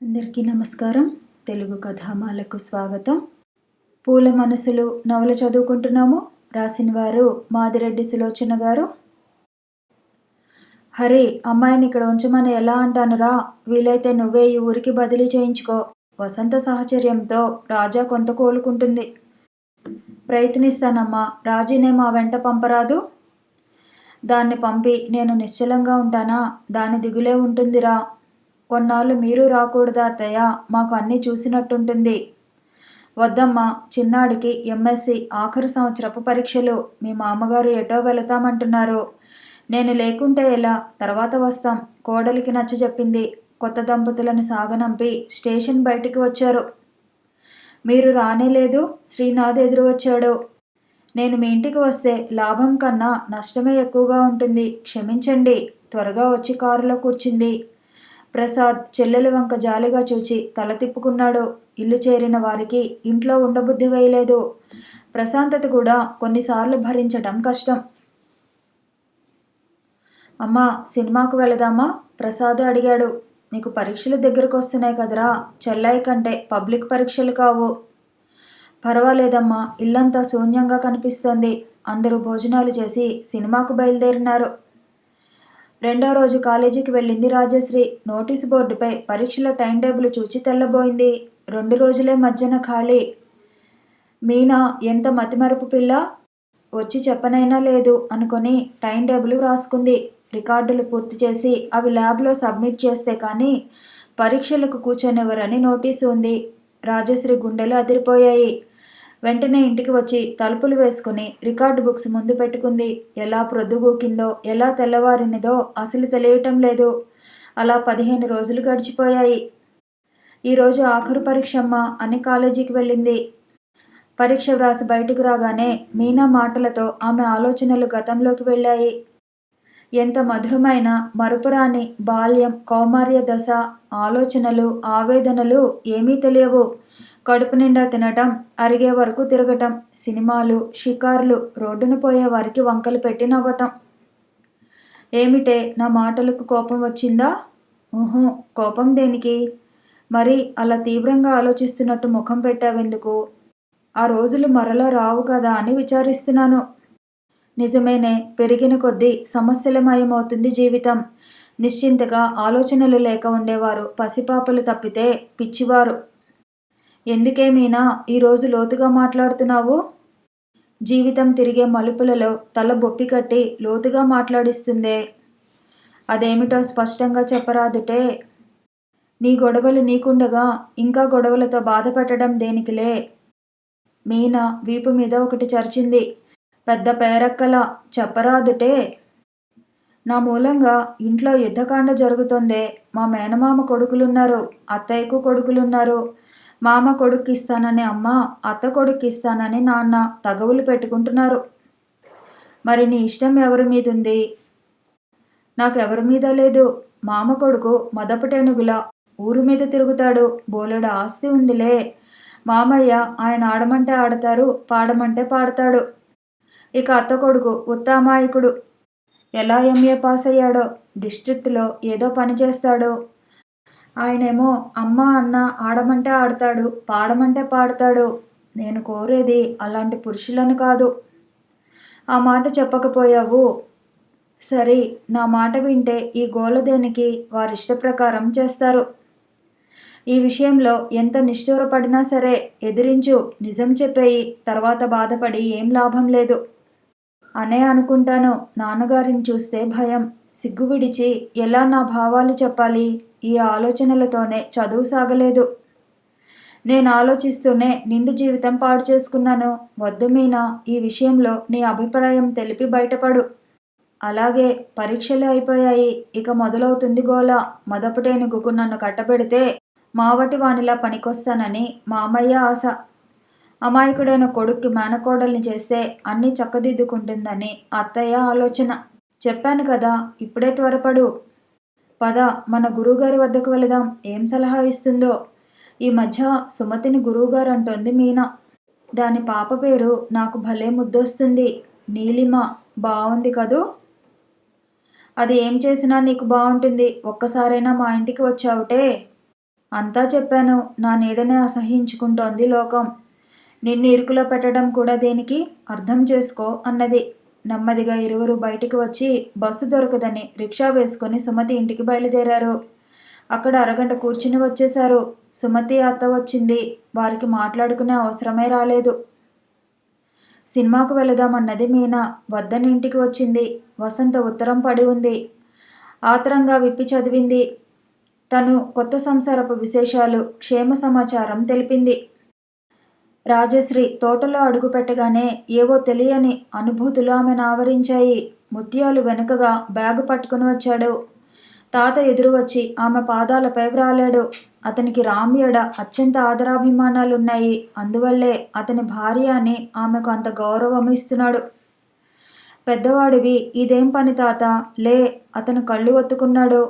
అందరికీ నమస్కారం. తెలుగు కథామాలకు స్వాగతం. పూల మనసులు నవల చదువుకుంటున్నాము. రాసిన వారు మాదిరెడ్డి సులోచన గారు. హరి, అమ్మాయిని ఇక్కడ ఉంచమని ఎలా అంటానురా? వీలైతే నువ్వే ఈ ఊరికి బదిలీ చేయించుకో. వసంత సాహచర్యంతో రాజా కొంత కోలుకుంటుంది. ప్రయత్నిస్తానమ్మా. రాజీనే మా వెంట పంపరాదు. దాన్ని పంపి నేను నిశ్చలంగా ఉంటానా? దాని దిగులే ఉంటుందిరా. కొన్నాళ్ళు మీరు రాకూడదా అత్తయ్య? మాకు అన్నీ చూసినట్టుంటుంది. వద్దమ్మా, చిన్నాడికి ఎంఎస్సి ఆఖరు సంవత్సరపు పరీక్షలు. మీ మామగారు ఎటో వెళతామంటున్నారు. నేను లేకుంటే ఎలా? తర్వాత వస్తాం. కోడలికి నచ్చజెప్పింది. కొత్త దంపతులను సాగనంపి స్టేషన్ బయటికి వచ్చారు. మీరు రానేలేదు. శ్రీనాథ్ ఎదురు వచ్చాడు. నేను మీ ఇంటికి వస్తే లాభం కన్నా నష్టమే ఎక్కువగా ఉంటుంది. క్షమించండి. త్వరగా వచ్చి కారులో కూర్చుంది. ప్రసాద్ చెల్లెల వంక జాలిగా చూచి తల తిప్పుకున్నాడు. ఇల్లు చేరిన వారికి ఇంట్లో ఉండబుద్ధి వేయలేదు. ప్రశాంతత కూడా కొన్నిసార్లు భరించటం కష్టం. అమ్మా, సినిమాకు వెళదామా? ప్రసాద్ అడిగాడు. నీకు పరీక్షలు దగ్గరకు వస్తున్నాయి కదరా. చెల్లాయి కంటే పబ్లిక్ పరీక్షలు కావు. పర్వాలేదమ్మా. ఇల్లంతా శూన్యంగా కనిపిస్తోంది. అందరూ భోజనాలు చేసి సినిమాకు బయలుదేరినారు. రెండో రోజు కాలేజీకి వెళ్ళింది రాజశ్రీ. నోటీసు బోర్డుపై పరీక్షల టైం టేబుల్ చూచి తెల్లబోయింది. 2 రోజులే మధ్యన ఖాళీ. మీనా ఎంత మతిమరుపు పిల్ల! వచ్చి చెప్పనైనా లేదు అనుకొని టైం టేబుల్ రాసుకుంది. రికార్డులు పూర్తి చేసి అవి ల్యాబ్లో సబ్మిట్ చేస్తే కానీ పరీక్షలకు కూర్చొనివ్వరని నోటీసు ఉంది. రాజశ్రీ గుండెలు అదిరిపోయాయి. వెంటనే ఇంటికి వచ్చి తలుపులు వేసుకుని రికార్డు బుక్స్ ముందు పెట్టుకుంది. ఎలా ప్రొద్దుగూకిందో, ఎలా తెల్లవారినదో అసలు తెలియటం లేదు. అలా 15 రోజులు గడిచిపోయాయి. ఈరోజు ఆఖరు పరీక్షమ్మా అని కాలేజీకి వెళ్ళింది. పరీక్ష వ్రాసి బయటకు రాగానే మీనా మాటలతో ఆమె ఆలోచనలు గతంలోకి వెళ్ళాయి. ఎంత మధురమైన మరుపురాని బాల్యం, కౌమార్య దశ, ఆలోచనలు, ఆవేదనలు ఏమీ తెలియవు. కడుపు నిండా తినటం, అరిగే వరకు తిరగటం, సినిమాలు, షికార్లు, రోడ్డున పోయే వారికి వంకలు పెట్టి నవ్వటం. ఏమిటే, నా మాటలకు కోపం వచ్చిందా? ఊహు, కోపం దేనికి? మరి అలా తీవ్రంగా ఆలోచిస్తున్నట్టు ముఖం పెట్టావెందుకు? ఆ రోజులు మరలా రావు కదా అని విచారిస్తున్నాను. నిజమేనే, పెరిగిన కొద్దీ సమస్యలమయమవుతుంది జీవితం. నిశ్చింతగా ఆలోచనలు లేక ఉండేవారు పసిపాపలు తప్పితే పిచ్చివారు. ఎందుకే మీనా ఈరోజు లోతుగా మాట్లాడుతున్నావు? జీవితం తిరిగే మలుపులలో తల బొప్పి కట్టి లోతుగా మాట్లాడిస్తుందే. అదేమిటో స్పష్టంగా చెప్పరాదుటే. నీ గొడవలు నీకుండగా ఇంకా గొడవలతో బాధపెట్టడం దేనికిలే. మీనా వీపు మీద ఒకటి చరిచింది. పెద్ద పేరక్కల చెప్పరాదుటే. నా మూలంగా ఇంట్లో యుద్ధకాండ జరుగుతోందే. మా మేనమామ కొడుకులున్నారు, అత్తయ్యకు కొడుకులున్నారు. మామ కొడుక్కి ఇస్తానని అమ్మ, అత్త కొడుక్కి ఇస్తానని నాన్న తగవులు పెట్టుకుంటున్నారు. మరి నీ ఇష్టం ఎవరి మీదుంది? నాకెవరి మీద లేదు. మామ కొడుకు మదపుటేనుగులా ఊరు మీద తిరుగుతాడు. బోలెడు ఆస్తి ఉందిలే. మామయ్య ఆయన ఆడమంటే ఆడతారు, పాడమంటే పాడతాడు. ఇక అత్త కొడుకు ఉత్తమాయకుడు. ఎలా ఎంఏ పాస్ అయ్యాడో. డిస్ట్రిక్ట్లో ఏదో పని చేస్తాడు. ఆయనేమో అమ్మ అన్న ఆడమంటే ఆడతాడు, పాడమంటే పాడతాడు. నేను కోరేది అలాంటి పురుషులను కాదు. ఆ మాట చెప్పకపోయావు. సరే, నా మాట వింటే ఈ గోల దేనికి? వారిష్ట ప్రకారం చేస్తారు. ఈ విషయంలో ఎంత నిష్ఠూరపడినా సరే ఎదిరించు. నిజం చెప్పేయి. తర్వాత బాధపడి ఏం లాభం లేదు అనే అనుకుంటాను. నాన్నగారిని చూస్తే భయం. సిగ్గు విడిచి ఎలా నా భావాలు చెప్పాలి? ఈ ఆలోచనలతోనే చదువు సాగలేదు. నేను ఆలోచిస్తూనే నిండు జీవితం పాడు చేసుకున్నాను. వద్దు మీనా, ఈ విషయంలో నీ అభిప్రాయం తెలిపి బయటపడు. అలాగే, పరీక్షలు అయిపోయాయి. ఇక మొదలవుతుంది గోల. మదపుటేనుగుకు నన్ను కట్టబెడితే మావటి వానిలా పనికొస్తానని మామయ్య ఆశ. అమాయకుడైన కొడుక్కి మేనకోడల్ని చేస్తే అన్నీ చక్కదిద్దుకుంటుందని అత్తయ్య ఆలోచన. చెప్పాను కదా, ఇప్పుడే త్వరపడు. పద, మన గురువుగారి వద్దకు వెళదాం. ఏం సలహా ఇస్తుందో. ఈ మధ్య సుమతిని గురువుగారు అంటోంది మీనా. దాని పాప పేరు నాకు భలే ముద్దొస్తుంది. నీలిమ. బాగుంది కదూ? అది ఏం చేసినా నీకు బాగుంటుంది. ఒక్కసారైనా మా ఇంటికి వచ్చావుటే. అంతా చెప్పాను. నా నీడనే అసహ్యించుకుంటోంది లోకం. నిన్ను ఇరుకులో పెట్టడం కూడా దేనికి? అర్థం చేసుకో అన్నది. నెమ్మదిగా ఇరువురు బయటికి వచ్చి బస్సు దొరకదని రిక్షా వేసుకుని సుమతి ఇంటికి బయలుదేరారు. అక్కడ అరగంట కూర్చుని వచ్చేశారు. సుమతి అత్త వచ్చింది. వారికి మాట్లాడుకునే అవసరమే రాలేదు. సినిమాకు వెళదామన్నది మీనా. వద్దని ఇంటికి వచ్చింది. వసంత ఉత్తరం పడి ఉంది. ఆత్రంగా విప్పి చదివింది. తను కొత్త సంసారపు విశేషాలు, క్షేమ సమాచారం తెలిపింది. రాజశ్రీ తోటలో అడుగుపెట్టగానే ఏవో తెలియని అనుభూతులు ఆమెను ఆవరించాయి. ముత్యాలు వెనుకగా బ్యాగు పట్టుకుని వచ్చాడు. తాత ఎదురు వచ్చి ఆమె పాదాలపై వ్రాలాడు. అతనికి రామ్యడ అత్యంత ఆదరాభిమానాలున్నాయి. అందువల్లే అతని భార్య అని ఆమెకు అంత గౌరవం ఇస్తున్నాడు. పెద్దవాడివి, ఇదేం పని తాత? లే. అతను కళ్ళు ఒత్తుకున్నాడు.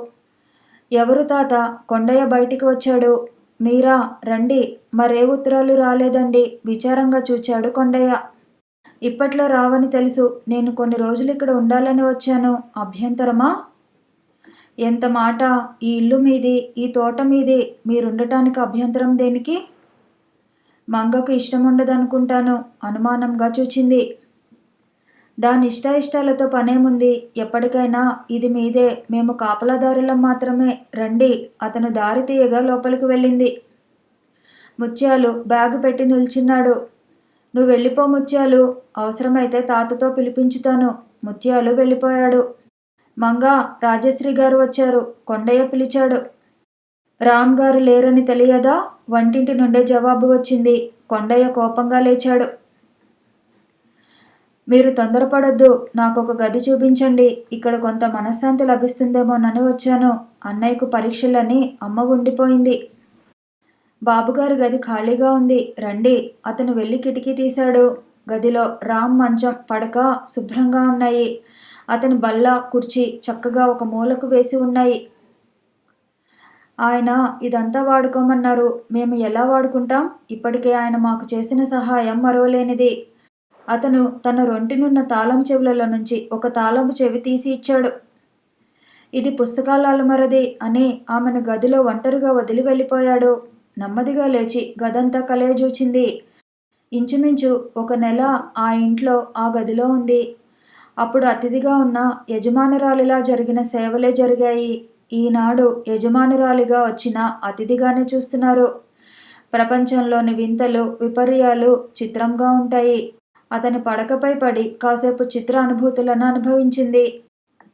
ఎవరు తాత? కొండయ్య బయటికి వచ్చాడు. మీరా, రండి. మరే ఉత్తరాలు రాలేదండి విచారంగా చూచాడు కొండయ్య. ఇప్పట్లో రావని తెలుసు. నేను కొన్ని రోజులు ఇక్కడ ఉండాలని వచ్చాను. అభ్యంతరమా? ఎంత మాట! ఈ ఇల్లు మీది, ఈ తోట మీది. మీరుండటానికి అభ్యంతరం దేనికి? మంగకు ఇష్టముండదనుకుంటాను అనుమానంగా చూచింది. దాని ఇష్టాయిష్టాలతో పనేముంది? ఎప్పటికైనా ఇది మీదే. మేము కాపలాదారులం మాత్రమే. రండి. అతను దారి తీయగా లోపలికి వెళ్ళింది. ముత్యాలు బ్యాగు పెట్టి నిల్చున్నాడు. నువ్వు వెళ్ళిపో ముత్యాలు. అవసరమైతే తాతతో పిలిపించుతాను. ముత్యాలు వెళ్ళిపోయాడు. మంగా, రాజశ్రీ గారు వచ్చారు. కొండయ్య పిలిచాడు. రామ్ గారు లేరని తెలియదా? వంటింటి నుండే జవాబు వచ్చింది. కొండయ్య కోపంగా లేచాడు. మీరు తొందరపడొద్దు. నాకొక గది చూపించండి. ఇక్కడ కొంత మనశ్శాంతి లభిస్తుందేమోనని వచ్చాను. అన్నయ్యకు పరీక్షలని అమ్మ ఉండిపోయింది. బాబుగారి గది ఖాళీగా ఉంది. రండి. అతను వెళ్ళి కిటికీ తీశాడు. గదిలో రామ్ మంచం, పడక శుభ్రంగా ఉన్నాయి. అతని బల్ల, కుర్చీ చక్కగా ఒక మూలకు వేసి ఉన్నాయి. ఆయన ఇదంతా వాడుకోమన్నారు. మేము ఎలా వాడుకుంటాం? ఇప్పటికే ఆయన మాకు చేసిన సహాయం మరువలేనిది. అతను తన రొంటినున్న తాళం చెవులలో నుంచి ఒక తాళపు చెవి తీసి ఇచ్చాడు. ఇది పుస్తకాల అలమరది అని ఆమెను గదిలో ఒంటరిగా వదిలి వెళ్ళిపోయాడు. నెమ్మదిగా లేచి గదంతా కలయజూచింది. ఇంచుమించు 1 నెల ఆ ఇంట్లో, ఆ గదిలో ఉంది. అప్పుడు అతిథిగా ఉన్న యజమానురాలిలా జరిగిన సేవలే జరిగాయి. ఈనాడు యజమానురాలిగా వచ్చిన అతిథిగానే చూస్తున్నారు. ప్రపంచంలోని వింతలు, విపర్యాలు చిత్రంగా ఉంటాయి. అతని పడకపై పడి కాసేపు చిత్ర అనుభూతులను అనుభవించింది.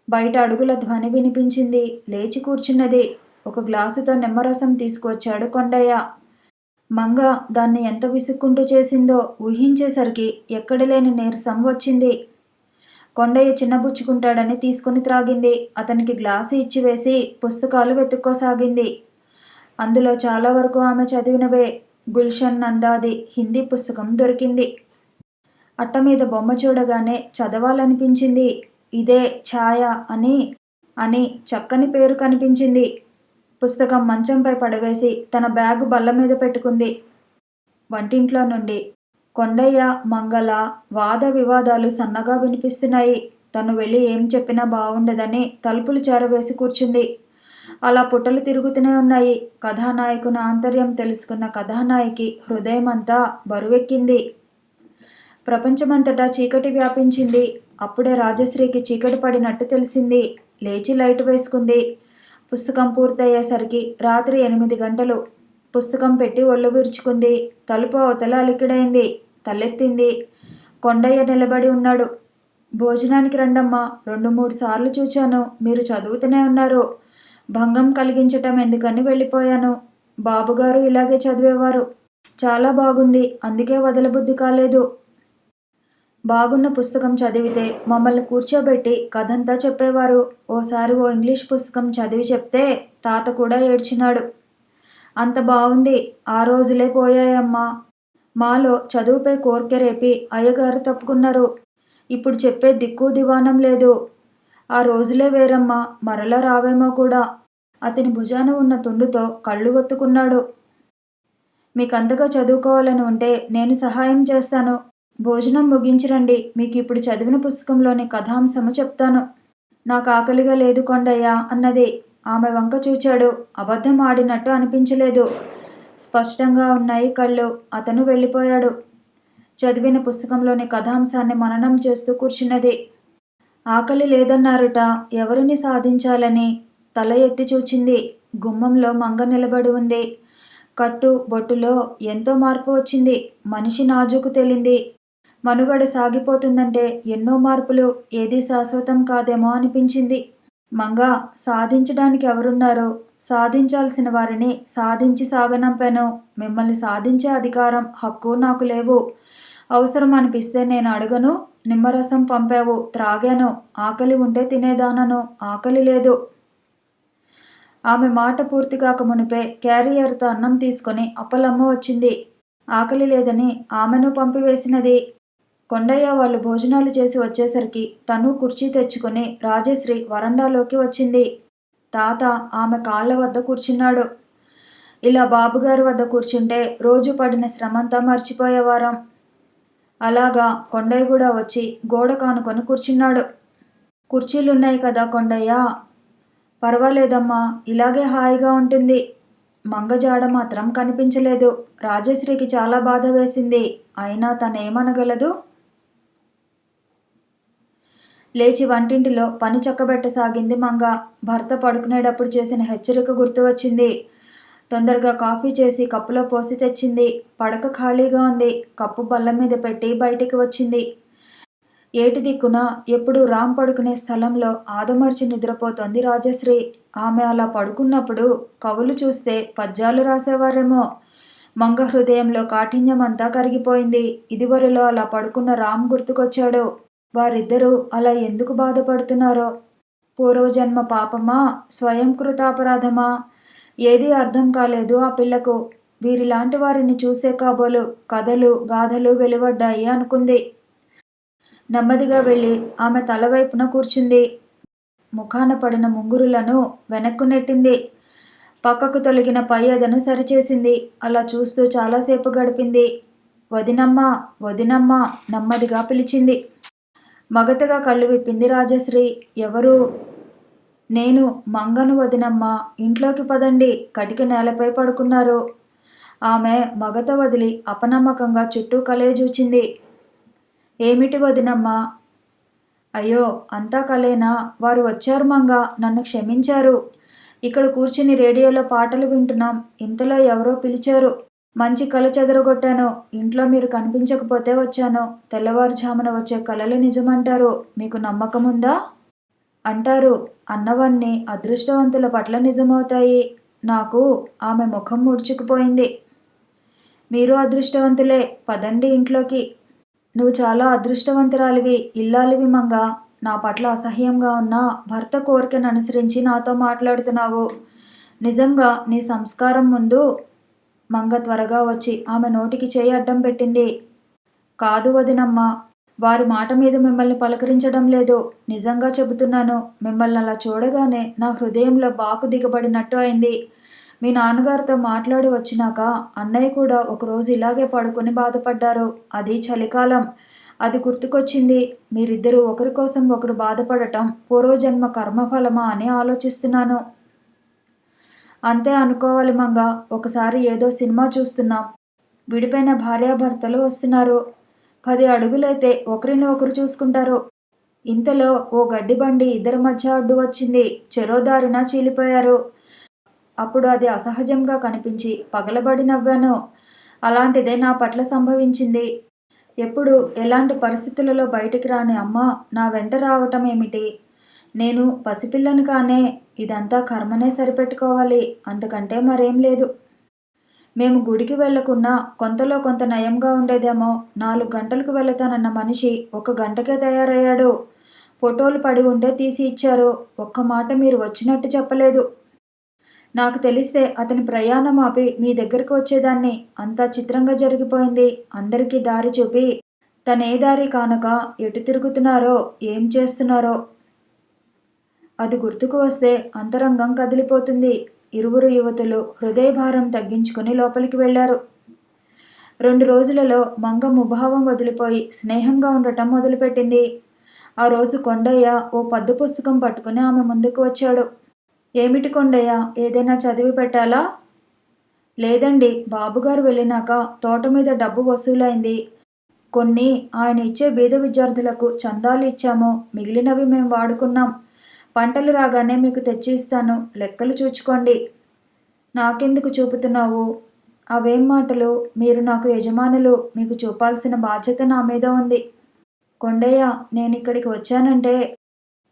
బయట అడుగుల ధ్వని వినిపించింది. లేచి కూర్చున్నది. ఒక గ్లాసుతో నిమ్మరసం తీసుకువచ్చాడు కొండయ్య. మంగ దాన్ని ఎంత విసుక్కుంటూ చేసిందో ఊహించేసరికి ఎక్కడలేని నీరసం వచ్చింది. కొండయ్య చిన్నబుచ్చుకుంటాడని తీసుకుని త్రాగింది. అతనికి గ్లాసు ఇచ్చివేసి పుస్తకాలు వెతుక్కోసాగింది. అందులో చాలా వరకు ఆమె చదివినవే. గుల్షన్ నందాది హిందీ పుస్తకం దొరికింది. అట్టమీద బొమ్మ చూడగానే చదవాలనిపించింది. ఇదే ఛాయ అని చక్కని పేరు కనిపించింది. పుస్తకం మంచంపై పడవేసి తన బ్యాగు బల్ల మీద పెట్టుకుంది. వంటింట్లో నుండి కొండయ్య, మంగళ వాద వివాదాలు సన్నగా వినిపిస్తున్నాయి. తను వెళ్ళి ఏం చెప్పినా బావుండదని తలుపులు చేరవేసి కూర్చుంది. అలా పుట్టలు తిరుగుతూనే ఉన్నాయి. కథానాయకుని ఆంతర్యం తెలుసుకున్న కథానాయకి హృదయమంతా బరువెక్కింది. ప్రపంచమంతటా చీకటి వ్యాపించింది. అప్పుడే రాజశ్రీకి చీకటి పడినట్టు తెలిసింది. లేచి లైటు వేసుకుంది. పుస్తకం పూర్తయ్యేసరికి రాత్రి 8 గంటలు. పుస్తకం పెట్టి ఒళ్ళు విరుచుకుంది. తలుపు అవతల అలికిడైంది. తలెత్తింది. కొండయ్య నిలబడి ఉన్నాడు. భోజనానికి రండమ్మా. 2-3 సార్లు చూచాను. మీరు చదువుతూనే ఉన్నారు. భంగం కలిగించటం ఎందుకని వెళ్ళిపోయాను. బాబుగారు ఇలాగే చదివేవారు. చాలా బాగుంది. అందుకే వదలబుద్ధి కాలేదు. బాగున్న పుస్తకం చదివితే మమ్మల్ని కూర్చోబెట్టి కథంతా చెప్పేవారు. ఓసారి ఓ ఇంగ్లీష్ పుస్తకం చదివి చెప్తే తాత కూడా ఏడ్చినాడు. అంత బావుంది. ఆ రోజులే పోయాయమ్మా. మాలో చదువుపై కోర్కె రేపి అయ్యగారు తప్పుకున్నారు. ఇప్పుడు చెప్పే దిక్కు దివానం లేదు. ఆ రోజులే వేరమ్మా. మరలా రావేమో కూడా. అతని భుజాన ఉన్న తుండుతో కళ్ళు ఒత్తుకున్నాడు. మీకంతగా చదువుకోవాలని ఉంటే నేను సహాయం చేస్తాను. భోజనం ముగించిరండి. మీకు ఇప్పుడు చదివిన పుస్తకంలోని కథాంశము చెప్తాను. నాకు ఆకలిగా లేదు కొండయ్య అన్నది. ఆమె వంక చూచాడు. అబద్ధం ఆడినట్టు అనిపించలేదు. స్పష్టంగా ఉన్నాయి కళ్ళు. అతను వెళ్ళిపోయాడు. చదివిన పుస్తకంలోని కథాంశాన్ని మననం చేస్తూ కూర్చున్నది. ఆకలి లేదన్నారుట. ఎవరిని సాధించాలని? తల ఎత్తి చూచింది. గుమ్మంలో మంగ నిలబడి ఉంది. కట్టు బొట్టులో ఎంతో మార్పు వచ్చింది. మనిషి నాజూకు తేలింది. మనుగడ సాగిపోతుందంటే ఎన్నో మార్పులు. ఏదీ శాశ్వతం కాదేమో అనిపించింది. మంగ, సాధించడానికి ఎవరున్నారు? సాధించాల్సిన వారిని సాధించి సాగనంపాను. మిమ్మల్ని సాధించే అధికారం, హక్కు నాకు లేవు. అవసరం అనిపిస్తే నేను అడగను. నిమ్మరసం పంపావు, త్రాగాను. ఆకలి ఉంటే తినేదానను. ఆకలి లేదు. ఆమె మాట పూర్తి కాక మునిపే క్యారియర్తో అన్నం తీసుకొని అప్పలమ్మ వచ్చింది. ఆకలి లేదని ఆమెను పంపివేసినది. కొండయ్య వాళ్ళు భోజనాలు చేసి వచ్చేసరికి తను కుర్చీ తెచ్చుకొని రాజశ్రీ వరండాలోకి వచ్చింది. తాత ఆమె కాళ్ళ వద్ద కూర్చున్నాడు. ఇలా బాబుగారి వద్ద కూర్చుంటే రోజు పడిన శ్రమంతా మర్చిపోయేవారం. అలాగా కొండయ్య కూడా వచ్చి గోడ కానుకొని కూర్చున్నాడు. కుర్చీలున్నాయి కదా కొండయ్య? పర్వాలేదమ్మా, ఇలాగే హాయిగా ఉంటుంది. మంగజాడ మాత్రం కనిపించలేదు. రాజశ్రీకి చాలా బాధ వేసింది. అయినా తనేమనగలదు? లేచి వంటింటిలో పని చక్కబెట్టసాగింది మంగ. భర్త పడుకునేటప్పుడు చేసిన హెచ్చరిక గుర్తు వచ్చింది. తొందరగా కాఫీ చేసి కప్పులో పోసి తెచ్చింది. పడక ఖాళీగా ఉంది. కప్పు బల్ల మీద పెట్టి బయటికి వచ్చింది. ఏటి దిక్కున ఎప్పుడు రామ్ పడుకునే స్థలంలో ఆదమర్చి నిద్రపోతోంది రాజశ్రీ. ఆమె అలా పడుకున్నప్పుడు కవులు చూస్తే పద్యాలు రాసేవారేమో. మంగ హృదయంలో కాఠిన్యమంతా కరిగిపోయింది. ఇదివరలో అలా పడుకున్న రామ్ గుర్తుకొచ్చాడు. వారిద్దరూ అలా ఎందుకు బాధపడుతున్నారో? పూర్వజన్మ పాపమా, స్వయం కృతాపరాధమా? ఏదీ అర్థం కాలేదు ఆ పిల్లకు. వీరిలాంటి వారిని చూసే కాబోలు కథలు గాథలు వెలువడ్డాయి అనుకుంది. నెమ్మదిగా వెళ్ళి ఆమె తలవైపున కూర్చుంది. ముఖాన పడిన ముంగురులను వెనక్కు నెట్టింది. పక్కకు తొలగిన పై అదను సరిచేసింది. అలా చూస్తూ చాలాసేపు గడిపింది. వదినమ్మా, వదినమ్మా నెమ్మదిగా పిలిచింది. మగతగా కళ్ళు విప్పింది రాజశ్రీ. ఎవరు? నేను మంగను వదినమ్మా. ఇంట్లోకి పదండి. కటిక నేలపై పడుకున్నారు. ఆమె మగత వదిలి అపనమ్మకంగా చుట్టూ కలేజూచింది. ఏమిటి వదినమ్మా? అయ్యో, అంతా కలేనా? వారు వచ్చారు మంగ, నన్ను క్షమించారు. ఇక్కడ కూర్చుని రేడియోలో పాటలు వింటున్నాం. ఇంతలో ఎవరో పిలిచారు. మంచి కల చెదరగొట్టాను. ఇంట్లో మీరు కనిపించకపోతే వచ్చాను. తెల్లవారుజామున వచ్చే కలలు నిజమంటారు. మీకు నమ్మకముందా? అంటారు. అన్నవన్నీ అదృష్టవంతుల పట్ల నిజమవుతాయి. నాకు ఆమె ముఖం ముడుచుకుపోయింది. మీరు అదృష్టవంతులే. పదండి ఇంట్లోకి. నువ్వు చాలా అదృష్టవంతురాలివి, ఇల్లాలివి మంగ. నా పట్ల అసహ్యంగా ఉన్న భర్త కోరికను అనుసరించి నాతో మాట్లాడుతున్నావు. నిజంగా నీ సంస్కారం ముందు. మంగ త్వరగా వచ్చి ఆమె నోటికి చేయి అడ్డం పెట్టింది. కాదు వదినమ్మ, వారి మాట మీద మిమ్మల్ని పలకరించడం లేదు. నిజంగా చెబుతున్నాను. మిమ్మల్ని అలా చూడగానే నా హృదయంలో బాకు దిగబడినట్టు అయింది. మీ నాన్నగారితో మాట్లాడి వచ్చినాక అన్నయ్య కూడా ఒకరోజు ఇలాగే పడుకొని బాధపడ్డారు. అది చలికాలం. అది గుర్తుకొచ్చింది. మీరిద్దరూ ఒకరి కోసం ఒకరు బాధపడటం పూర్వజన్మ కర్మఫలమా అని ఆలోచిస్తున్నాను. అంతే అనుకోవాలి మంగ. ఒకసారి ఏదో సినిమా చూస్తున్నాం. విడిపోయిన భార్యాభర్తలు వస్తున్నారు. 10 అడుగులైతే ఒకరిని ఒకరు చూసుకుంటారు. ఇంతలో ఓ గడ్డి బండి ఇద్దరి మధ్య అడ్డు వచ్చింది. చెరోదారిన చీలిపోయారు. అప్పుడు అది అసహజంగా కనిపించి పగలబడి నవ్వాను. అలాంటిదే నా పట్ల సంభవించింది. ఎప్పుడు ఎలాంటి పరిస్థితులలో బయటికి రాని అమ్మ నా వెంట రావటం ఏమిటి? నేను పసిపిల్లను కానే. ఇదంతా కర్మనే సరిపెట్టుకోవాలి. అంతకంటే మరేం లేదు. మేము గుడికి వెళ్లకున్నా కొంతలో కొంత నయంగా ఉండేదేమో. 4 గంటలకు వెళతానన్న మనిషి 1 గంటకే తయారయ్యాడు. ఫోటోలు పడి ఉంటే తీసి ఇచ్చారు. ఒక్క మాట మీరు వచ్చినట్టు చెప్పలేదు. నాకు తెలిస్తే అతని ప్రయాణం ఆపి మీ దగ్గరకు వచ్చేదాన్ని. అంతా చిత్రంగా జరిగిపోయింది. అందరికీ దారి చూపి తనే దారి కానక ఎటు తిరుగుతున్నారో, ఏం చేస్తున్నారో అది గుర్తుకు వస్తే అంతరంగం కదిలిపోతుంది. ఇరువురు యువతులు హృదయభారం తగ్గించుకుని లోపలికి వెళ్లారు. 2 రోజులలో మంగ ముభావం వదిలిపోయి స్నేహంగా ఉండటం మొదలుపెట్టింది. ఆ రోజు కొండయ్య ఓ పద్దు పుస్తకం పట్టుకుని ఆమె ముందుకు వచ్చాడు. ఏమిటి కొండయ్య, ఏదైనా చదివి పెట్టాలా? లేదండి, బాబుగారు వెళ్ళినాక తోట మీద డబ్బు వసూలైంది. కొన్ని ఆయన ఇచ్చే బీద విద్యార్థులకు చందాలు ఇచ్చాము. మిగిలినవి మేము వాడుకున్నాం. పంటలు రాగానే మీకు తెచ్చి ఇస్తాను. లెక్కలు చూచుకోండి. నాకెందుకు చూపుతున్నావు? అవేం మాటలు? మీరు నాకు యజమానులు. మీకు చూపాల్సిన బాధ్యత నా మీద ఉంది. కొండయ్య, నేనిక్కడికి వచ్చానంటే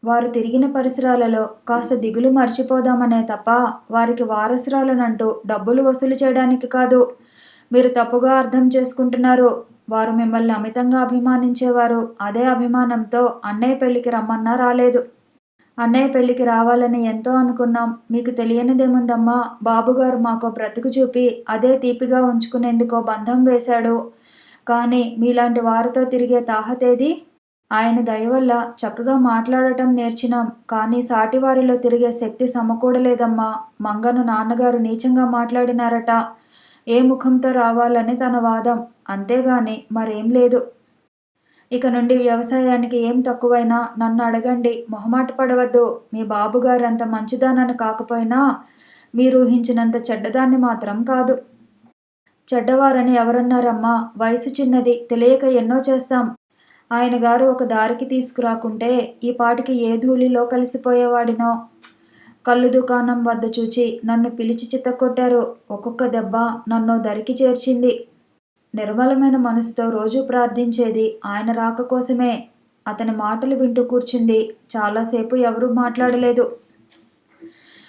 వారు తిరిగిన పరిసరాలలో కాస్త దిగులు మర్చిపోదామనే తప్ప వారికి వారసురాలనంటూ డబ్బులు వసూలు చేయడానికి కాదు. మీరు తప్పుగా అర్థం చేసుకుంటున్నారు. వారు మిమ్మల్ని అమితంగా అభిమానించేవారు. అదే అభిమానంతో అన్నయ్య పెళ్లికి రమ్మన్నా రాలేదు. అన్నయ్య పెళ్లికి రావాలని ఎంతో అనుకున్నాం. మీకు తెలియనిదేముందమ్మా, బాబుగారు మాకో బ్రతుకు చూపి అదే తీపిగా ఉంచుకునేందుకో బంధం వేశాడు. కానీ మీలాంటి వారితో తిరిగే తాహతేది? ఆయన దయవల్ల చక్కగా మాట్లాడటం నేర్చినాం. కానీ సాటివారిలో తిరిగే శక్తి సమకూడలేదమ్మా. మంగను నాన్నగారు నీచంగా మాట్లాడినారట. ఏ ముఖంతో రావాలని తన వాదం. అంతేగాని మరేం లేదు. ఇక నుండి వ్యవసాయానికి ఏం తక్కువైనా నన్ను అడగండి. మొహమాట పడవద్దు. మీ బాబుగారు అంత మంచిదానని కాకపోయినా మీరు ఊహించినంత చెడ్డదాన్ని మాత్రం కాదు. చెడ్డవారని ఎవరన్నారమ్మా? వయసు చిన్నది, తెలియక ఎన్నో చేస్తాం. ఆయన గారు ఒక దారికి తీసుకురాకుంటే ఈ పాటికి ఏ ధూళిలో కలిసిపోయేవాడినో. కళ్ళు దుకాణం వద్ద చూచి నన్ను పిలిచి చిత్తకొట్టారు. ఒక్కొక్క దెబ్బ నన్నో దరికి చేర్చింది. నిర్మలమైన మనసుతో రోజూ ప్రార్థించేది ఆయన రాక కోసమే. అతని మాటలు వింటూ కూర్చుంది. చాలాసేపు ఎవరూ మాట్లాడలేదు.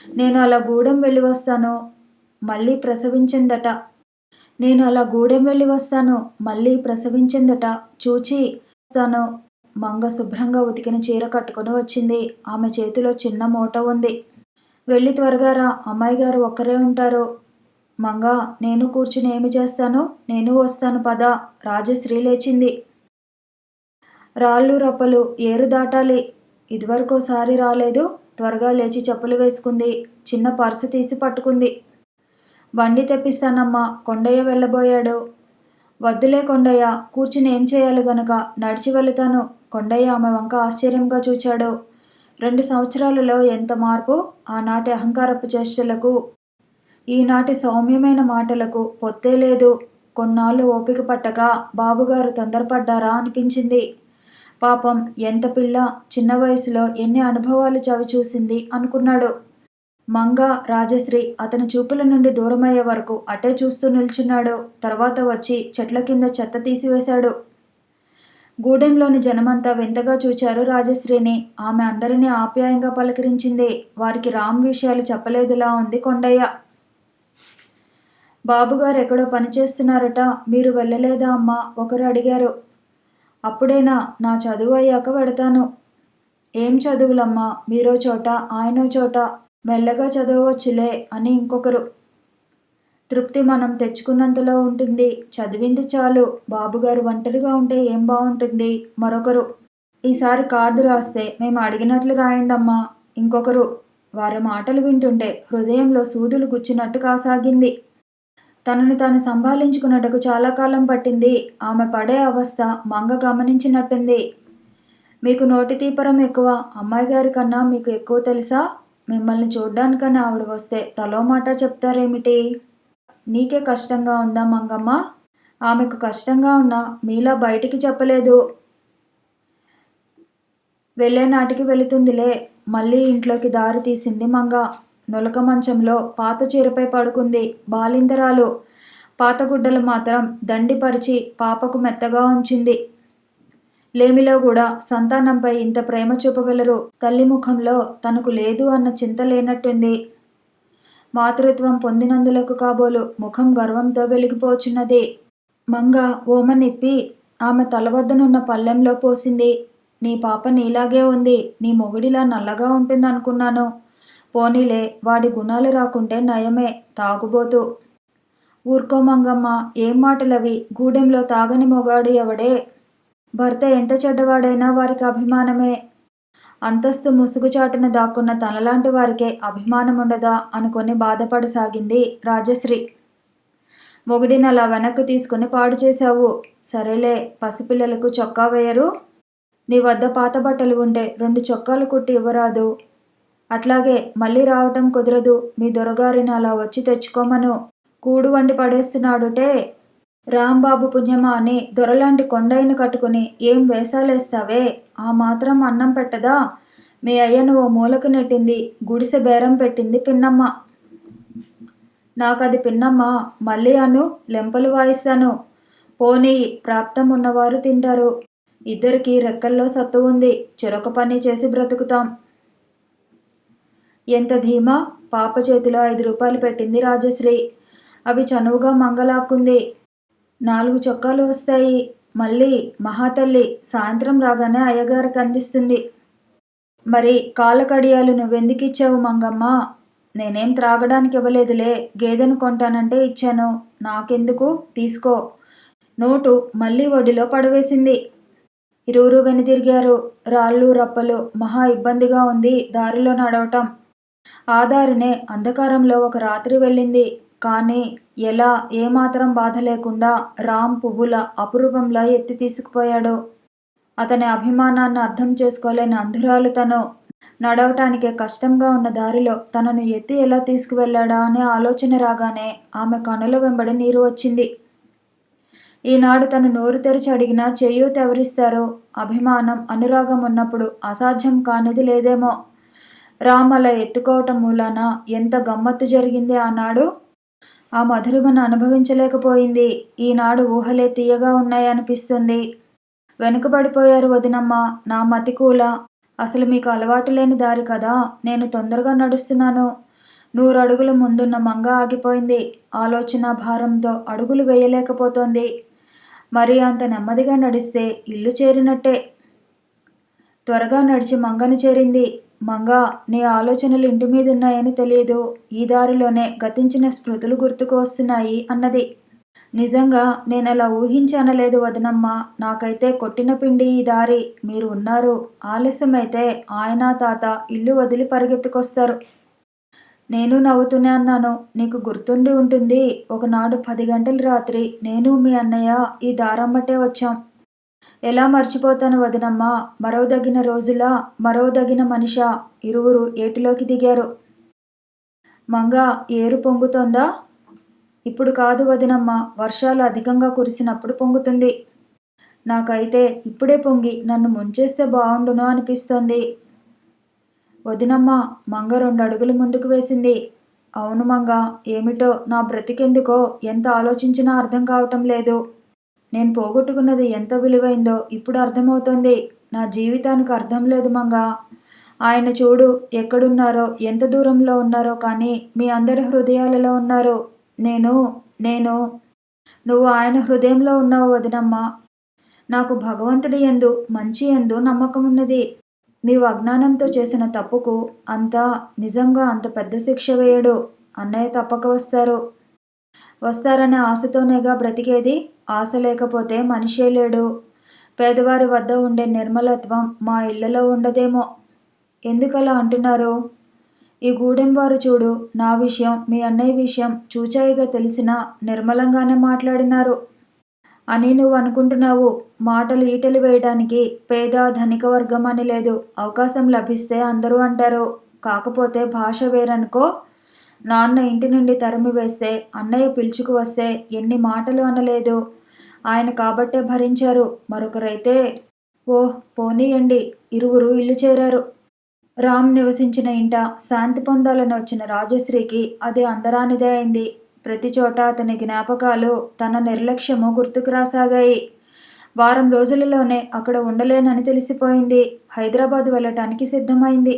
నేను అలా గూడెం వెళ్ళి వస్తాను, మళ్ళీ ప్రసవించిందట. చూచి వస్తాను. మంగ శుభ్రంగా ఉతికిన చీర కట్టుకుని వచ్చింది. ఆమె చేతిలో చిన్న మూట ఉంది. వెళ్ళి త్వరగా రా, అమ్మాయి గారు ఒక్కరే ఉంటారు. మంగా, నేను కూర్చుని ఏమి చేస్తాను? నేను వస్తాను పద. రాజశ్రీ లేచింది. రాళ్ళు రప్పలు ఏరు దాటాలి. ఇదివరకోసారి రాలేదు. త్వరగా లేచి చెప్పులు వేసుకుంది. చిన్న పర్సు తీసి పట్టుకుంది. బండి తెప్పిస్తానమ్మా. కొండయ్య వెళ్ళబోయాడు. వద్దులే కొండయ్య, కూర్చుని ఏం చేయాలి గనక నడిచి వెళుతాను. కొండయ్య ఆమె వంక ఆశ్చర్యంగా చూచాడు. 2 సంవత్సరాలలో ఎంత మార్పు! ఆనాటి అహంకారపు చేష్టలకు ఈనాటి సౌమ్యమైన మాటలకు పొత్తే లేదు. కొన్నాళ్ళు ఓపిక పట్టక బాబుగారు తొందరపడ్డారా అనిపించింది. పాపం, ఎంత పిల్ల, చిన్న వయసులో ఎన్ని అనుభవాలు చవి చూసింది అనుకున్నాడు. మంగ, రాజశ్రీ అతని చూపుల నుండి దూరమయ్యే వరకు అటే చూస్తూ నిల్చున్నాడు. తర్వాత వచ్చి చెట్ల కింద చెత్త తీసివేశాడు. గూడెంలోని జనమంతా వింతగా చూచారు రాజశ్రీని. ఆమె అందరినీ ఆప్యాయంగా పలకరించింది. వారికి రామ్ విషయాలు చెప్పలేదులా ఉంది కొండయ్య. బాబుగారు ఎక్కడో పనిచేస్తున్నారట. మీరు వెళ్ళలేదా అమ్మా? ఒకరు అడిగారు. అప్పుడేనా? నా చదువు అయ్యాక వెడతాను. ఏం చదువులమ్మా? మీరో చోట, ఆయనో చోట. మెల్లగా చదవచ్చులే అని ఇంకొకరు. తృప్తి మనం తెచ్చుకున్నంతలో ఉంటుంది. చదివింది చాలు. బాబుగారు ఒంటరిగా ఉంటే ఏం బాగుంటుంది. మరొకరు. ఈసారి కార్డు రాస్తే మేము అడిగినట్లు రాయండమ్మా. ఇంకొకరు. వారి మాటలు వింటుంటే హృదయంలో సూదులు గుచ్చినట్టు కాసాగింది. తనను తాను సంభాళించుకున్నట్టుకు చాలా కాలం పట్టింది. ఆమె పడే అవస్థ మంగ గమనించినట్టుంది. మీకు నోటి తీపరం ఎక్కువ. అమ్మాయి గారి కన్నా మీకు ఎక్కువ తెలుసా? మిమ్మల్ని చూడ్డానికని ఆవిడ వస్తే తలో మాట చెప్తారేమిటి? నీకే కష్టంగా ఉందా మంగమ్మ? ఆమెకు కష్టంగా ఉన్నా మీలా బయటికి చెప్పలేదు. వెళ్ళే నాటికి వెళుతుందిలే. మళ్ళీ ఇంట్లోకి దారి తీసింది మంగ. నులక మంచంలో పాత చీరపై పడుకుంది. బాలింతరాలు. పాత గుడ్డలు మాత్రం దండిపరిచి పాపకు మెత్తగా ఉంచింది. లేమిలో కూడా సంతానంపై ఇంత ప్రేమ చూపగలరు. తల్లి ముఖంలో తనకు లేదు అన్న చింత లేనట్టుంది. మాతృత్వం పొందినందులకు కాబోలు ముఖం గర్వంతో వెలిగిపోచున్నది. మంగ ఓమనిప్పి ఆమె తలవద్దనున్న పళ్ళెంలో పోసింది. నీ పాప నీలాగే ఉంది. నీ మొగుడిలా నల్లగా ఉంటుందనుకున్నాను. పోనీలే, వాడి గుణాలు రాకుంటే నయమే. తాగుబోతు. ఊరుకో మంగమ్మ, ఏం మాటలవి? గూడెంలో తాగని మొగాడు ఎవడే? భర్త ఎంత చెడ్డవాడైనా వారికి అభిమానమే. అంతస్తు ముసుగుచాటున దాక్కున్న తనలాంటి వారికే అభిమానం ఉండదా అనుకొని బాధపడసాగింది రాజశ్రీ. మొగుడిని అలా వెనక్కు తీసుకుని పాడు చేశావు. సరేలే, పసిపిల్లలకు చొక్కా వేయరు? నీ వద్ద పాత బట్టలు ఉంటే 2 చొక్కాలు కుట్టి ఇవ్వరాదు? అట్లాగే మళ్ళీ రావటం కుదరదు. మీ దొరగారిని అలా వచ్చి తెచ్చుకోమను. కూడు వండి పడేస్తున్నాడుటే. రాంబాబు పుణ్యమా అని దొరలాంటి కొండైన కట్టుకుని ఏం వేషాలేస్తావే? ఆ మాత్రం అన్నం పెట్టదా? మీ అయ్యను ఓ మూలకు నెట్టింది. గుడిసె బేరం పెట్టింది పిన్నమ్మ. నాకది పిన్నమ్మ. మళ్ళీ అను, లెంపలు వాయిస్తాను. పోనీ ప్రాప్తం ఉన్నవారు తింటారు. ఇద్దరికి రెక్కల్లో సత్తు ఉంది. చెరొక పని చేసి బ్రతుకుతాం. ఎంత ధీమా! పాప చేతిలో 5 రూపాయలు పెట్టింది రాజశ్రీ. అవి చనువుగా మంగలాక్కుంది. 4 చొక్కాలు వస్తాయి. మళ్ళీ మహాతల్లి సాయంత్రం రాగానే అయ్యగారికి అందిస్తుంది. మరి కాళ్ళకడియాలు నువ్వెందుకిచ్చావు మంగమ్మ? నేనేం త్రాగడానికి ఇవ్వలేదులే. గేదెను కొంటానంటే ఇచ్చాను. నాకెందుకు? తీసుకో. నోటు మళ్ళీ ఒడిలో పడవేసింది. ఇరువురు వెనుదిరిగారు. రాళ్ళు రప్పలు. మహా ఇబ్బందిగా ఉంది దారిలో నడవటం. ఆ దారినే అంధకారంలో ఒక రాత్రి వెళ్ళింది. కానీ ఎలా, ఏమాత్రం బాధ లేకుండా రామ్ పువ్వుల అపురూపంలా ఎత్తి తీసుకుపోయాడు. అతని అభిమానాన్ని అర్థం చేసుకోలేని అంధురాలు తను. నడవటానికే కష్టంగా ఉన్న దారిలో తనను ఎత్తి ఎలా తీసుకువెళ్ళాడా అనే ఆలోచన రాగానే ఆమె కనుల వెంబడి నీరు వచ్చింది. ఈనాడు తను నోరు తెరిచి అడిగినా చేయూత ఎవరిస్తారో? అభిమానం, అనురాగం ఉన్నప్పుడు అసాధ్యం కానిది లేదేమో. రామ్ అలా ఎత్తుకోవటం మూలాన ఎంత గమ్మత్తు జరిగింది ఆనాడు. ఆ మధురిమను అనుభవించలేకపోయింది. ఈనాడు ఊహలే తీయగా ఉన్నాయనిపిస్తుంది. వెనుకబడిపోయారు వదినమ్మ. నా మతికూల. అసలు మీకు అలవాటు లేని దారి కదా. నేను తొందరగా నడుస్తున్నాను. 100 అడుగుల ముందున్న మంగ ఆగిపోయింది. ఆలోచన భారంతో అడుగులు వేయలేకపోతోంది. మరి అంత నెమ్మదిగా నడిస్తే ఇల్లు చేరినట్టే. త్వరగా నడిచి మంగను చేరింది. మంగా, నీ ఆలోచనలు ఇంటి మీదున్నాయని తెలియదు. ఈ దారిలోనే గతించిన స్మృతులు గుర్తుకు వస్తున్నాయి అన్నది. నిజంగా నేనలా ఊహించనలేదు వదనమ్మ. నాకైతే కొట్టిన పిండి ఈ దారి. మీరు ఉన్నారు. ఆలస్యమైతే ఆయన తాత ఇల్లు వదిలి పరిగెత్తుకొస్తారు. నేను నవ్వుతూనే అన్నాను. నీకు గుర్తుండి ఉంటుంది. ఒకనాడు 10 గంటల రాత్రి నేను మీ అన్నయ్య ఈ దారమ్మటే వచ్చాం. ఎలా మర్చిపోతాను వదినమ్మ. మరవదగిన రోజులా, మరవదగిన మనిషా. ఇరువురు ఏటిలోకి దిగారు. మంగా, ఏరు పొంగుతోందా? ఇప్పుడు కాదు వదినమ్మ. వర్షాలు అధికంగా కురిసినప్పుడు పొంగుతుంది. నాకైతే ఇప్పుడే పొంగి నన్ను ముంచేస్తే బావుండును అనిపిస్తోంది. వదినమ్మ. మంగ 2 అడుగులు ముందుకు వేసింది. అవును మంగ. ఏమిటో నా బ్రతికెందుకో ఎంత ఆలోచించినా అర్థం కావటం లేదు. నేను పోగొట్టుకున్నది ఎంత విలువైందో ఇప్పుడు అర్థమవుతోంది. నా జీవితానికి అర్థం లేదు మంగా. ఆయన చూడు, ఎక్కడున్నారో, ఎంత దూరంలో ఉన్నారో కానీ మీ అందరి హృదయాలలో ఉన్నారు. నేను నువ్వు ఆయన హృదయంలో ఉన్నావు వదినమ్మ. నాకు భగవంతుడి యందు, మంచి యందు నమ్మకం ఉన్నది. నీవు అజ్ఞానంతో చేసిన తప్పుకు నిజంగా అంత పెద్ద శిక్ష వేయడు. అన్నయ్య తప్పక వస్తారనే ఆశతోనేగా బ్రతికేది. ఆశ లేకపోతే మనిషే లేడు. పేదవారి వద్ద ఉండే నిర్మలత్వం మా ఇళ్లలో ఉండదేమో. ఎందుకలా అంటున్నారు? ఈ గూడెం వారు చూడు, నా విషయం, మీ అన్నయ్య విషయం చూచాయిగా తెలిసినా నిర్మలంగానే మాట్లాడినారు అని నువ్వు అనుకుంటున్నావు. మాటలు ఈటలు వేయడానికి పేద ధనిక వర్గం అని లేదు. అవకాశం లభిస్తే అందరూ అంటారు. కాకపోతే భాష వేరనుకో. నాన్న ఇంటి నుండి తరిమి వేస్తే, అన్నయ్య పిలుచుకు వస్తే ఎన్ని మాటలు అనలేదు. ఆయన కాబట్టే భరించారు. మరొకరైతే ఓహ్ పోనీయండి. ఇరువురు ఇల్లు చేరారు. రామ్ నివసించిన ఇంట శాంతి పొందాలని వచ్చిన రాజశ్రీకి అది అందరానిదే అయింది. ప్రతి చోట అతని జ్ఞాపకాలు, తన నిర్లక్ష్యము గుర్తుకు రాసాగాయి. వారం రోజులలోనే అక్కడ ఉండలేనని తెలిసిపోయింది. హైదరాబాద్ వెళ్ళటానికి సిద్ధమైంది.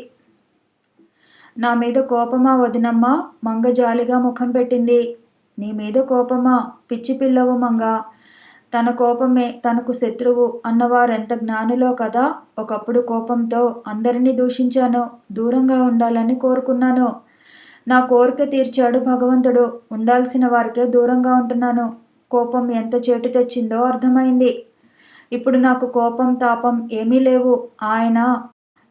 నా మీద కోపమా వదినమ్మ? మంగ జాలిగా ముఖం పెట్టింది. నీ మీద కోపమా? పిచ్చి పిల్లవు మంగ. తన కోపమే తనకు శత్రువు అన్నవారెంత జ్ఞానులో కదా. ఒకప్పుడు కోపంతో అందరినీ దూషించాను. దూరంగా ఉండాలని కోరుకున్నాను. నా కోరిక తీర్చాడు భగవంతుడు. ఉండాల్సిన వారికే దూరంగా ఉంటున్నాను. కోపం ఎంత చేటు తెచ్చిందో అర్థమైంది. ఇప్పుడు నాకు కోపం తాపం ఏమీ లేవు.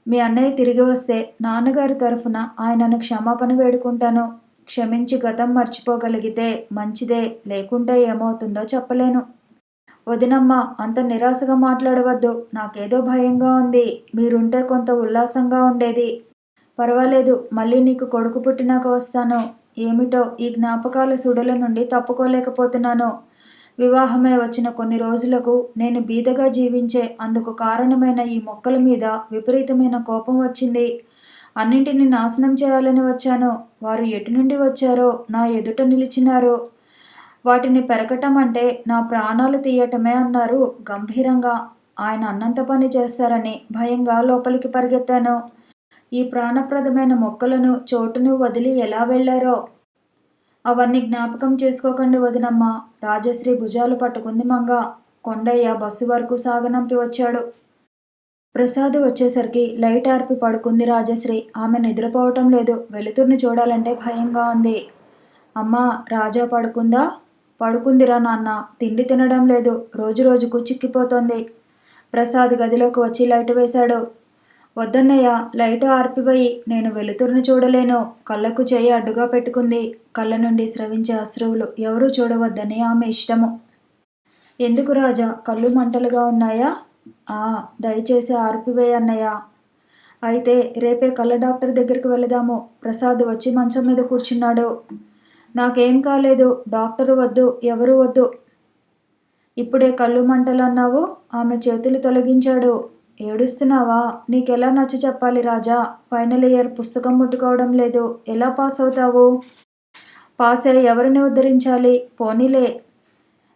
మీ అన్నయ్య తిరిగి వస్తే నాన్నగారి తరఫున ఆయనను క్షమాపణ వేడుకుంటాను. క్షమించి గతం మర్చిపోగలిగితే మంచిదే. లేకుంటే ఏమవుతుందో చెప్పలేను. వదినమ్మ, అంత నిరాశగా మాట్లాడవద్దు. నాకేదో భయంగా ఉంది. మీరుంటే కొంత ఉల్లాసంగా ఉండేది. పర్వాలేదు, మళ్ళీ నీకు కొడుకు పుట్టినాక వస్తాను. ఏమిటో ఈ జ్ఞాపకాల సుడుల నుండి తప్పుకోలేకపోతున్నాను. వివాహమై వచ్చిన కొన్ని రోజులకు నేను బీదగా జీవించే అందుకు కారణమైన ఈ మొక్కల మీద విపరీతమైన కోపం వచ్చింది. అన్నింటినీ నాశనం చేయాలని వచ్చాను. వారు ఎటు నుండి వచ్చారో నా ఎదుట నిలిచినారు. వాటిని పెరకటం అంటే నా ప్రాణాలు తీయటమే అన్నారు గంభీరంగా. ఆయన అన్నంత పని చేస్తారని భయంగా లోపలికి పరిగెత్తాను. ఈ ప్రాణప్రదమైన మొక్కలను చోటును వదిలి ఎలా వెళ్లారో. అవన్నీ జ్ఞాపకం చేసుకోకండి వదినమ్మ. రాజశ్రీ భుజాలు పట్టుకుంది మంగ. కొండయ్య బస్సు వరకు సాగనంపి వచ్చాడు. ప్రసాద్ వచ్చేసరికి లైట్ ఆర్పి పడుకుంది రాజశ్రీ. ఆమె నిద్రపోవటం లేదు. వెలుతుర్ని చూడాలంటే భయంగా ఉంది. అమ్మా, రాజా పడుకుందా? పడుకుందిరా నాన్న. తిండి తినడం లేదు. రోజు రోజుకు చిక్కిపోతోంది. ప్రసాద్ గదిలోకి వచ్చి లైట్ వేశాడు. వద్దన్నయ్య, లైటు ఆర్పిపోయి నేను వెలుతురుని చూడలేను. కళ్ళకు చేయి అడ్డుగా పెట్టుకుంది. కళ్ళ నుండి స్రవించే అశ్రువులు ఎవరూ చూడవద్దని ఆమె ఇష్టము. ఎందుకు రాజా, కళ్ళు మంటలుగా ఉన్నాయా? దయచేసి ఆర్పివేయ అన్నయ్య. అయితే రేపే కళ్ళ డాక్టర్ దగ్గరికి వెళదాము. ప్రసాద్ వచ్చి మంచం మీద కూర్చున్నాడు. నాకేం కాలేదు. డాక్టరు వద్దు, ఎవరు వద్దు. ఇప్పుడే కళ్ళు మంటలు అన్నావు. ఆమె చేతులు తొలగించాడు. ఏడుస్తున్నావా? నీకెలా నచ్చ చెప్పాలి రాజా? ఫైనల్ ఇయర్ పుస్తకం ముట్టుకోవడం లేదు. ఎలా పాస్ అవుతావు? పాస్ అయ్యి ఎవరిని ఉద్ధరించాలి? పోనీలే,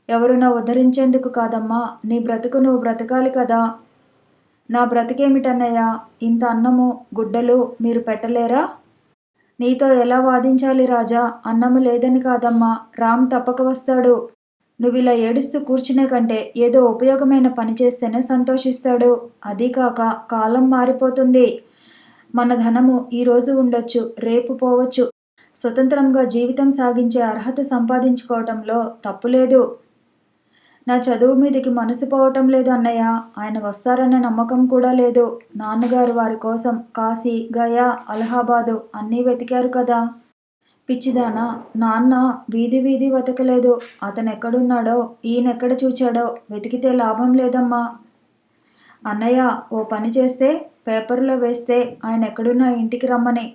ఎవరునా ఉద్ధరించేందుకు కాదమ్మా. నీ బ్రతుకు నువ్వు బ్రతకాలి కదా. నా బ్రతికేమిటన్నయ్యా? ఇంత అన్నము గుడ్డలు మీరు పెట్టలేరా? నీతో ఎలా వాదించాలి రాజా? అన్నము లేదని కాదమ్మా. రామ్ తప్పక వస్తాడు. నువ్విలా ఏడుస్తూ కూర్చునే కంటే ఏదో ఉపయోగమైన పని చేస్తేనే సంతోషిస్తాడు. అదీకాక కాలం మారిపోతుంది. మన ధనము ఈరోజు ఉండొచ్చు, రేపు పోవచ్చు. స్వతంత్రంగా జీవితం సాగించే అర్హత సంపాదించుకోవటంలో తప్పులేదు. నా చదువు మీదకి మనసు పోవటం లేదు అన్నయ్య. ఆయన వస్తారనే నమ్మకం కూడా లేదు. నాన్నగారు వారి కోసం కాశీ, గయా, అలహాబాదు అన్నీ వెతికారు కదా. పిచ్చిదానా, నాన్న వీధి వీధి వెతకలేదు. అతనెక్కడున్నాడో ఈయనెక్కడ చూచాడో వెతికితే లాభం లేదమ్మా. అన్నయ్య, ఓ పని చేస్తే పేపర్లో వేస్తే ఆయన ఎక్కడున్నా ఇంటికి రమ్మని.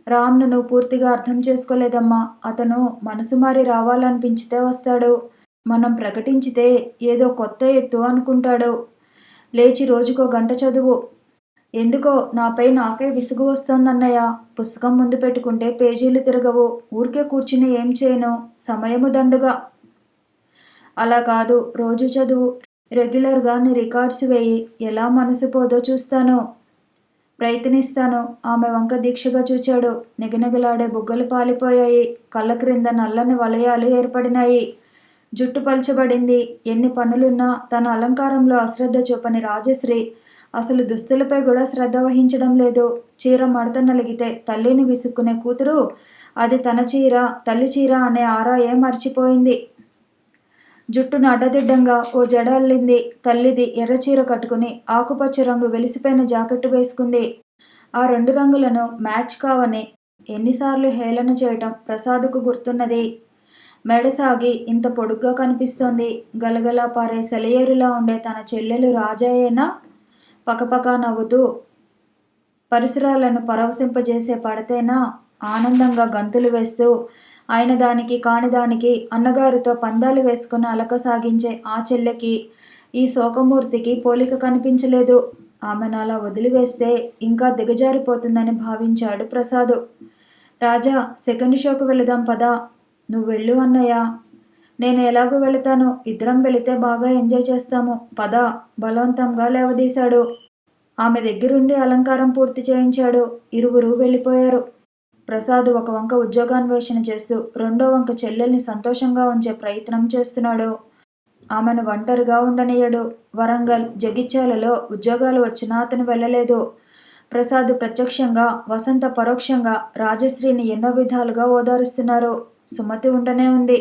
రామ్ను నువ్వు పూర్తిగా అర్థం చేసుకోలేదమ్మా. అతను మనసు మారి రావాలనిపించితే వస్తాడు. మనం ప్రకటించితే ఏదో కొత్త ఎత్తు అనుకుంటాడు. లేచి రోజుకో గంట చదువు. ఎందుకో నాపై నాకే విసుగు వస్తోందన్నయ్య. పుస్తకం ముందు పెట్టుకుంటే పేజీలు తిరగవు. ఊరికే కూర్చుని ఏం చేయను? సమయము దండుగా. అలా కాదు, రోజు చదువు. రెగ్యులర్గా నీ రికార్డ్స్ వేయి. ఎలా మనసు పోదో చూస్తాను. ప్రయత్నిస్తాను. ఆమె వంక దీక్షగా చూచాడు. నిగనిగలాడే బుగ్గలు పాలిపోయాయి. కళ్ళ క్రింద నల్లని వలయాలు ఏర్పడినాయి. జుట్టు పల్చబడింది. ఎన్ని పనులున్నా తన అలంకారంలో అశ్రద్ధ చూపని రాజశ్రీ అసలు దుస్తులపై కూడా శ్రద్ధ వహించడం లేదు. చీర మడత నలిగితే తల్లిని విసుక్కునే కూతురు అది తన చీర, తల్లి చీర అనే ఆరాయే మర్చిపోయింది. జుట్టును అడ్డదిడ్డంగా ఓ జడ అల్లింది. తల్లిది ఎర్ర చీర కట్టుకుని ఆకుపచ్చ రంగు వెలిసిపోయిన జాకెట్టు వేసుకుంది. ఆ రెండు రంగులను మ్యాచ్ కావని ఎన్నిసార్లు హేళన చేయటం ప్రసాదుకు గుర్తున్నది. మెడసాగి ఇంత పొడుగ్గా కనిపిస్తోంది. గలగలా పారే సెలయేరులా ఉండే తన చెల్లెలు రాజాయేనా? పకపకా నవ్వుతూ పరిసరాలను పరవశింపజేసే పడతేనా? ఆనందంగా గంతులు వేస్తూ ఆయన దానికి కాని దానికి అన్నగారితో పందాలు వేసుకుని అలక సాగించే ఆ చెల్లెకి ఈ శోకమూర్తికి పోలిక కనిపించలేదు. ఆమెను అలా వదిలివేస్తే ఇంకా దిగజారిపోతుందని భావించాడు ప్రసాదు. రాజా, సెకండ్ షోకు వెళదాం పదా. నువ్వు వెళ్ళు అన్నయ్య. నేను ఎలాగూ వెళతాను. ఇద్దరం వెళితే బాగా ఎంజాయ్ చేస్తాము. పద. బలవంతంగా లేవదీశాడు. ఆమె దగ్గరుండి అలంకారం పూర్తి చేయించాడు. ఇరువురు వెళ్ళిపోయారు. ప్రసాద్ ఒక వంక ఉద్యోగాన్వేషణ చేస్తూ రెండో వంక చెల్లెల్ని సంతోషంగా ఉంచే ప్రయత్నం చేస్తున్నాడు. ఆమెను ఒంటరిగా ఉండనీయడు. వరంగల్, జగిత్యాలలో ఉద్యోగాలు వచ్చినా అతను వెళ్ళలేదు. ప్రసాద్ ప్రత్యక్షంగా, వసంత పరోక్షంగా రాజశ్రీని ఎన్నో విధాలుగా ఓదారుస్తున్నారు. సుమతి ఉండనే ఉంది.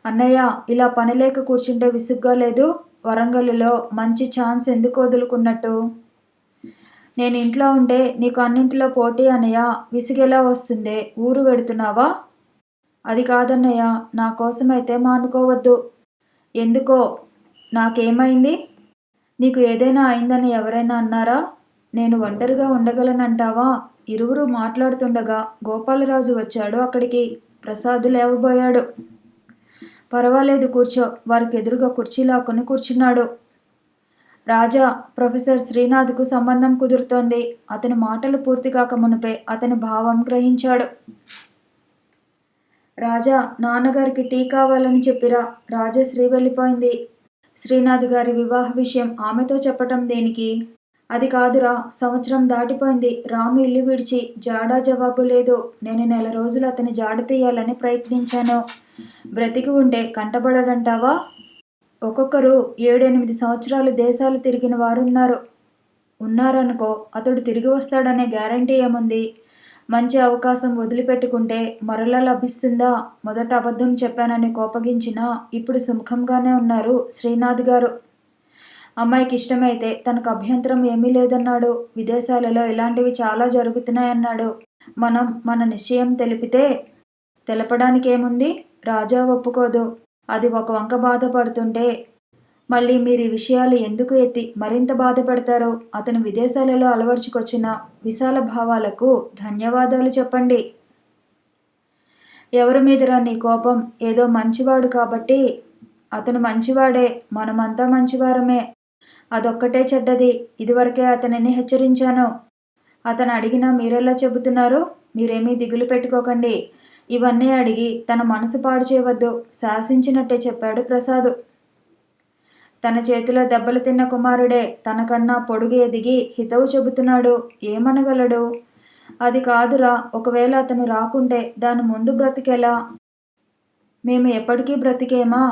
అన్నయ్య, ఇలా పని లేక కూర్చుంటే విసుగ్గా లేదు? వరంగల్లో మంచి ఛాన్స్ ఎందుకు వదులుకున్నట్టు? నేను ఇంట్లో ఉంటే నీకు అన్నింటిలో పోటీ అన్నయ్య. విసిగెలా వస్తుందే? ఊరు వెడుతున్నావా? అది కాదన్నయ్య, నా కోసమైతే మానుకోవద్దు. ఎందుకో? నాకేమైంది? నీకు ఏదైనా అయిందని ఎవరైనా అన్నారా? నేను ఒంటరిగా ఉండగలనంటావా? ఇరువురు మాట్లాడుతుండగా గోపాలరాజు వచ్చాడు అక్కడికి. ప్రసాద్ లేవబోయాడు. పర్వాలేదు కూర్చో. వారికి ఎదురుగా కుర్చీ లాక్కుని కూర్చున్నాడు. రాజా, ప్రొఫెసర్ శ్రీనాథ్కు సంబంధం కుదురుతోంది. అతని మాటలు పూర్తి కాక మునిపే అతని భావం గ్రహించాడు. రాజా, నాన్నగారికి టీ కావాలని చెప్పిరా. రాజశ్రీ వెళ్ళిపోయింది. శ్రీనాథ్ గారి వివాహ విషయం ఆమెతో చెప్పటం దేనికి? అది కాదురా, సంవత్సరం దాటిపోయింది. రాము ఇల్లు విడిచి. జాడా జవాబు లేదు. నేను నెల రోజులు అతని జాడ తీయాలని ప్రయత్నించాను. బ్రతికి ఉంటే కంటబడడంటావా? ఒక్కొక్కరు 7-8 సంవత్సరాలు దేశాలు తిరిగిన వారున్నారు. ఉన్నారనుకో, అతడు తిరిగి వస్తాడనే గ్యారంటీ ఏముంది? మంచి అవకాశం వదిలిపెట్టుకుంటే మరలా లభిస్తుందా? మొదట అబద్ధం చెప్పానని కోపగించినా ఇప్పుడు సుముఖంగానే ఉన్నారు శ్రీనాథ్ గారు. అమ్మాయికి ఇష్టమైతే తనకు అభ్యంతరం ఏమీ లేదన్నాడు. విదేశాలలో ఇలాంటివి చాలా జరుగుతున్నాయన్నాడు. మనం మన నిశ్చయం తెలిపితే? తెలపడానికేముంది? రాజా ఒప్పుకోదు. అది ఒక వంక బాధపడుతుంటే మళ్ళీ మీరు ఈ విషయాలు ఎందుకు ఎత్తి మరింత బాధపడతారు? అతను విదేశాలలో అలవర్చుకొచ్చిన విశాల భావాలకు ధన్యవాదాలు చెప్పండి. ఎవరి మీదరా నీ కోపం? ఏదో మంచివాడు కాబట్టి. అతను మంచివాడే. మనమంతా మంచివారమే. అదొక్కటే చెడ్డది. ఇదివరకే అతనిని హెచ్చరించాను. అతను అడిగినా మీరెలా చెబుతున్నారు? మీరేమీ దిగులు పెట్టుకోకండి. ఇవన్నీ అడిగి తన మనసు పాడు చేయవద్దు. శాసించినట్టే చెప్పాడు ప్రసాద్. తన చేతిలో దెబ్బలు తిన్న కుమారుడే తనకన్నా పొడుగు ఎదిగి హితవు చెబుతున్నాడు. ఏమనగలడు? అది కాదురా, ఒకవేళ అతను రాకుంటే దాని ముందు బ్రతికెలా? మేము ఎప్పటికీ బ్రతికేమా?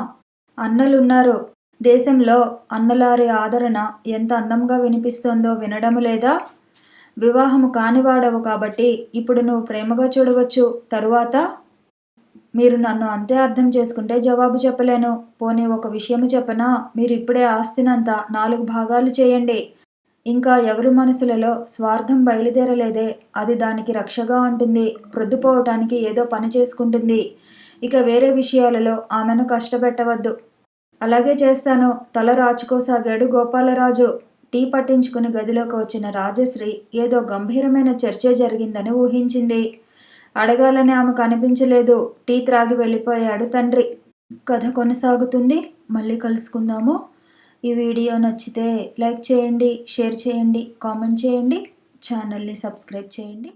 అన్నలున్నారు. దేశంలో అన్నలారి ఆదరణ ఎంత అందంగా వినిపిస్తోందో వినడము లేదా? వివాహము కానివాడవు కాబట్టి ఇప్పుడు నువ్వు ప్రేమగా చూడవచ్చు. తరువాత? మీరు నన్ను అంతే అర్థం చేసుకుంటే జవాబు చెప్పలేను. పోనీ ఒక విషయము చెప్పనా? మీరు ఇప్పుడే ఆస్తినంతా 4 భాగాలు చేయండి. ఇంకా ఎవరి మనసులలో స్వార్థం బయలుదేరలేదే, అది దానికి రక్షగా ఉంటుంది. ప్రొద్దుపోవటానికి ఏదో పని చేసుకుంటుంది. ఇక వేరే విషయాలలో ఆమెను కష్టపెట్టవద్దు. అలాగే చేస్తాను. తల రాచుకోసాగాడు గోపాలరాజు. టీ పట్టించుకుని గదిలోకి వచ్చిన రాజశ్రీ ఏదో గంభీరమైన చర్చే జరిగిందని ఊహించింది. అడగాలని ఆమెకు అనిపించలేదు. టీ త్రాగి వెళ్ళిపోయాడు తండ్రి. కథ కొనసాగుతుంది. మళ్ళీ కలుసుకుందాము. ఈ వీడియో నచ్చితే లైక్ చేయండి, షేర్ చేయండి, కామెంట్ చేయండి, ఛానల్ని సబ్స్క్రైబ్ చేయండి.